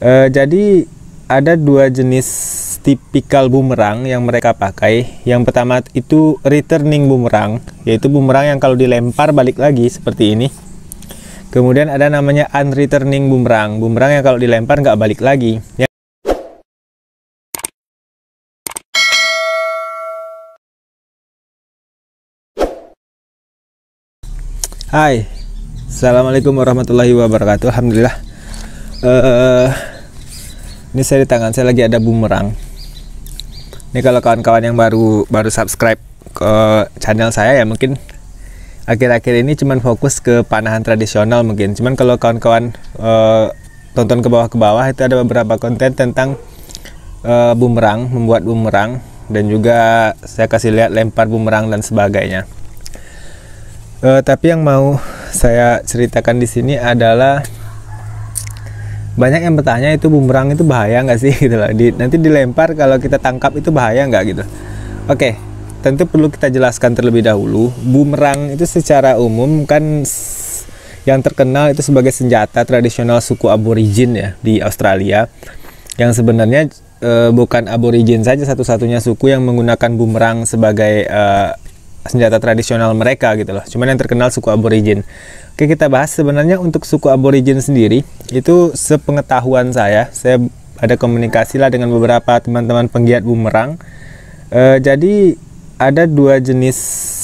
Jadi ada dua jenis tipikal bumerang yang mereka pakai. Yang pertama itu returning bumerang, yaitu bumerang yang kalau dilempar balik lagi seperti ini. Kemudian ada namanya unreturning bumerang, bumerang yang kalau dilempar nggak balik lagi. Hai, assalamualaikum warahmatullahi wabarakatuh. Alhamdulillah. Ini saya di tangan saya lagi ada bumerang. Ini kalau kawan-kawan yang baru subscribe ke channel saya ya mungkin akhir-akhir ini cuman fokus ke panahan tradisional mungkin. Cuman kalau kawan-kawan tonton ke bawah itu ada beberapa konten tentang bumerang, membuat bumerang, dan juga saya kasih lihat lempar bumerang dan sebagainya. Tapi yang mau saya ceritakan di sini adalah banyak yang bertanya itu bumerang itu bahaya nggak sih gitu loh. Nanti dilempar kalau kita tangkap itu bahaya nggak gitu. Oke, tentu perlu kita jelaskan terlebih dahulu. Bumerang itu secara umum kan yang terkenal itu sebagai senjata tradisional suku aborigin ya di Australia. Yang sebenarnya bukan aborigin saja satu-satunya suku yang menggunakan bumerang sebagai senjata tradisional mereka gitu loh. Cuman yang terkenal suku aborigin. Oke, kita bahas sebenarnya untuk suku aborigin sendiri itu sepengetahuan saya ada komunikasi lah dengan beberapa teman-teman penggiat bumerang. Jadi ada dua jenis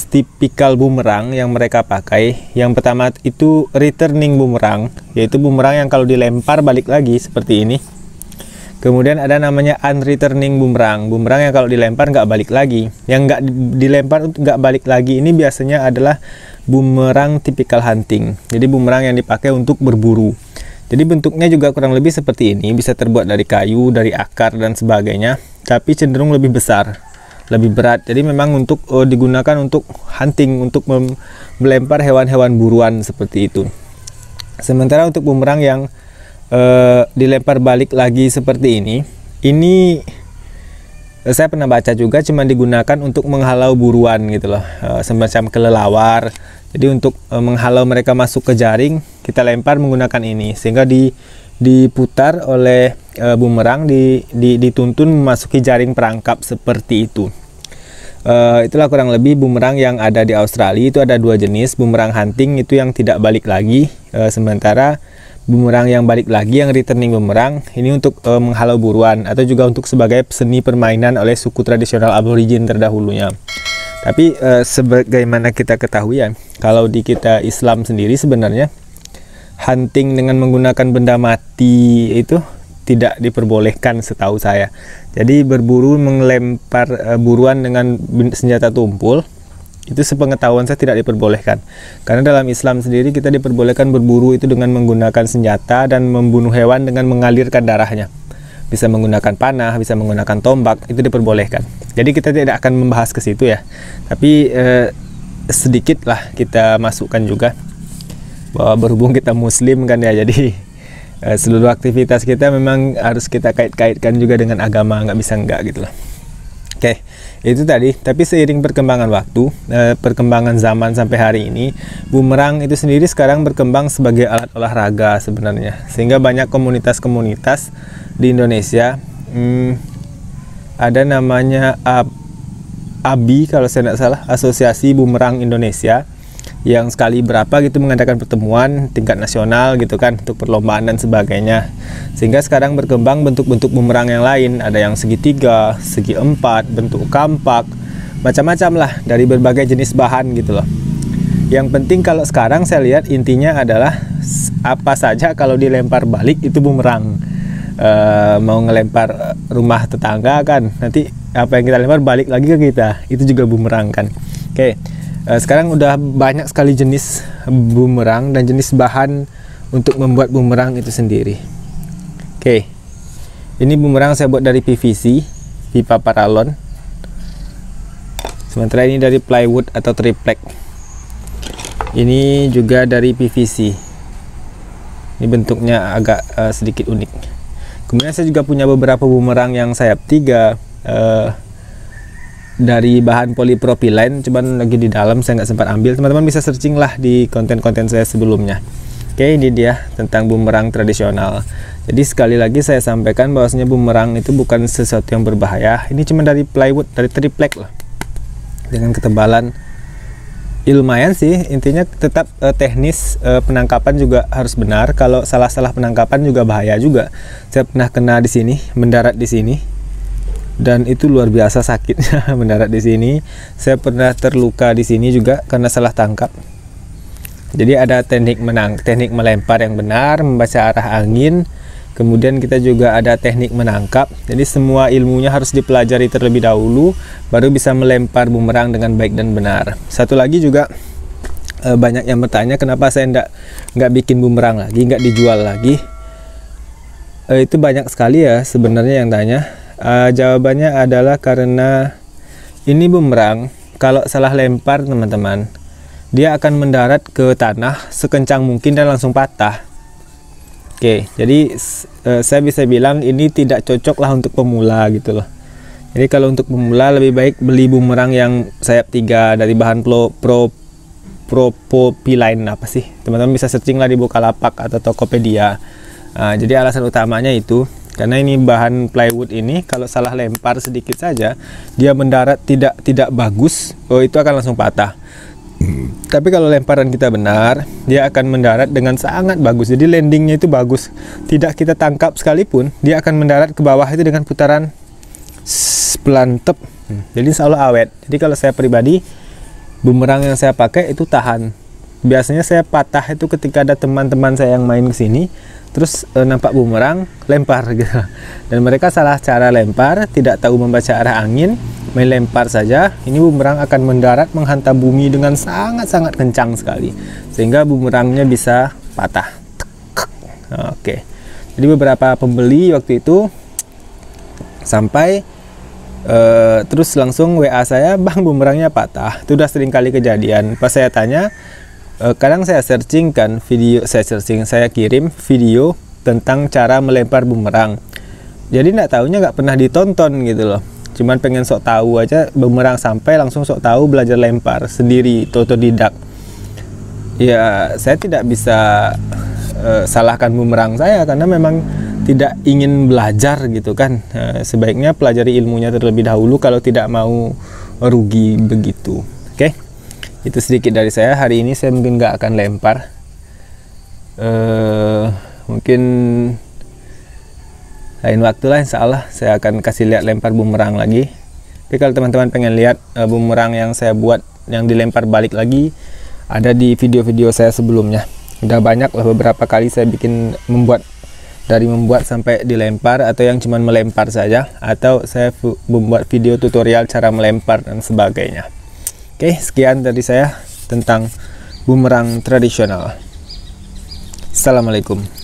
tipikal bumerang yang mereka pakai. Yang pertama itu returning bumerang, yaitu bumerang yang kalau dilempar balik lagi seperti ini. Kemudian ada namanya unreturning bumerang, bumerang yang kalau dilempar nggak balik lagi. Yang nggak dilempar nggak balik lagi ini biasanya adalah bumerang tipikal hunting. Jadi bumerang yang dipakai untuk berburu. Jadi bentuknya juga kurang lebih seperti ini, bisa terbuat dari kayu, dari akar dan sebagainya. Tapi cenderung lebih besar, lebih berat. Jadi memang untuk digunakan untuk hunting, untuk melempar hewan-hewan buruan seperti itu. Sementara untuk bumerang yang dilempar balik lagi seperti ini saya pernah baca juga cuma digunakan untuk menghalau buruan gitu loh, semacam kelelawar. Jadi untuk menghalau mereka masuk ke jaring, kita lempar menggunakan ini sehingga diputar oleh bumerang, dituntun memasuki jaring perangkap seperti itu. Itulah kurang lebih bumerang yang ada di Australia. Itu ada dua jenis, bumerang hunting itu yang tidak balik lagi, sementara bumerang yang balik lagi, yang returning bumerang, ini untuk menghalau buruan atau juga untuk sebagai seni permainan oleh suku tradisional aborigin terdahulunya. Tapi sebagaimana kita ketahui ya, kalau di kita Islam sendiri sebenarnya hunting dengan menggunakan benda mati itu tidak diperbolehkan setahu saya. Jadi berburu melempar buruan dengan senjata tumpul itu sepengetahuan saya tidak diperbolehkan. Karena dalam Islam sendiri kita diperbolehkan berburu itu dengan menggunakan senjata dan membunuh hewan dengan mengalirkan darahnya. Bisa menggunakan panah, bisa menggunakan tombak, itu diperbolehkan. Jadi kita tidak akan membahas ke situ ya. Tapi sedikit lah kita masukkan juga bahwa berhubung kita muslim kan ya, jadi seluruh aktivitas kita memang harus kita kait-kaitkan juga dengan agama, nggak bisa enggak gitu loh. Oke, itu tadi. Tapi seiring perkembangan waktu, perkembangan zaman sampai hari ini, bumerang itu sendiri sekarang berkembang sebagai alat olahraga sebenarnya. Sehingga banyak komunitas-komunitas di Indonesia, ada namanya ABI kalau saya tidak salah, Asosiasi Bumerang Indonesia, yang sekali berapa gitu mengadakan pertemuan tingkat nasional gitu kan untuk perlombaan dan sebagainya. Sehingga sekarang berkembang bentuk-bentuk bumerang yang lain, ada yang segitiga, segi empat, bentuk kampak, macam-macam lah dari berbagai jenis bahan gitu loh. Yang penting kalau sekarang saya lihat intinya adalah apa saja kalau dilempar balik itu bumerang. Mau ngelempar rumah tetangga kan, nanti apa yang kita lempar balik lagi ke kita, itu juga bumerang kan. Oke. Sekarang udah banyak sekali jenis bumerang dan jenis bahan untuk membuat bumerang itu sendiri. Oke, ini bumerang saya buat dari PVC, pipa paralon. Sementara ini dari plywood atau triplek. Ini juga dari PVC. Ini bentuknya agak sedikit unik. Kemudian saya juga punya beberapa bumerang yang sayap 3 dari bahan polipropilen, cuman lagi di dalam saya nggak sempat ambil. Teman-teman bisa searching lah di konten-konten saya sebelumnya. Oke, ini dia tentang bumerang tradisional. Jadi sekali lagi saya sampaikan bahwasanya bumerang itu bukan sesuatu yang berbahaya. Ini cuma dari plywood, dari triplek lah, dengan ketebalan lumayan sih. Intinya tetap teknis penangkapan juga harus benar. Kalau salah-salah penangkapan juga bahaya juga. Saya pernah kena di sini, mendarat di sini, dan itu luar biasa sakitnya mendarat di sini. Saya pernah terluka di sini juga karena salah tangkap. Jadi ada teknik melempar yang benar, membaca arah angin. Kemudian kita juga ada teknik menangkap. Jadi semua ilmunya harus dipelajari terlebih dahulu, baru bisa melempar bumerang dengan baik dan benar. Satu lagi juga, banyak yang bertanya kenapa saya nggak bikin bumerang lagi, nggak dijual lagi. Itu banyak sekali ya sebenarnya yang tanya. Jawabannya adalah karena ini bumerang kalau salah lempar teman-teman, dia akan mendarat ke tanah sekencang mungkin dan langsung patah. Oke, jadi saya bisa bilang ini tidak cocok lah untuk pemula gitu loh. Jadi kalau untuk pemula lebih baik beli bumerang yang sayap 3 dari bahan propyline apa sih? Teman-teman bisa searching lah di Bukalapak atau Tokopedia. Jadi alasan utamanya itu karena ini bahan plywood ini kalau salah lempar sedikit saja dia mendarat tidak bagus, itu akan langsung patah. Tapi kalau lemparan kita benar, dia akan mendarat dengan sangat bagus. Jadi landingnya itu bagus. Tidak kita tangkap sekalipun, dia akan mendarat ke bawah itu dengan putaran pelantep. Jadi selalu awet. Jadi kalau saya pribadi, bumerang yang saya pakai itu tahan. Biasanya saya patah itu ketika ada teman-teman saya yang main ke sini, terus nampak bumerang, lempar gitu. Dan mereka salah cara lempar, tidak tahu membaca arah angin, main lempar saja. Ini bumerang akan mendarat menghantam bumi dengan sangat-sangat kencang sekali, sehingga bumerangnya bisa patah. Oke. Jadi beberapa pembeli waktu itu sampai terus langsung WA saya, "Bang, bumerangnya patah." Itu udah sering kali kejadian. Pas saya tanya, kadang saya searching kan video, saya kirim video tentang cara melempar bumerang. Jadi nggak pernah ditonton gitu loh. Cuman pengen sok tahu aja, bumerang sampai langsung sok tahu, belajar lempar sendiri, otodidak. Ya saya tidak bisa salahkan bumerang saya karena memang tidak ingin belajar gitu kan. Sebaiknya pelajari ilmunya terlebih dahulu kalau tidak mau rugi begitu. Oke. Itu sedikit dari saya. Hari ini saya mungkin nggak akan lempar, mungkin lain waktu lah, insya Allah saya akan kasih lihat lempar bumerang lagi. Tapi kalau teman-teman pengen lihat bumerang yang saya buat yang dilempar balik lagi, ada di video-video saya sebelumnya. Udah banyak lah, beberapa kali saya membuat sampai dilempar, atau yang cuman melempar saja, atau saya membuat video tutorial cara melempar dan sebagainya. Oke, sekian dari saya tentang bumerang tradisional. Assalamualaikum.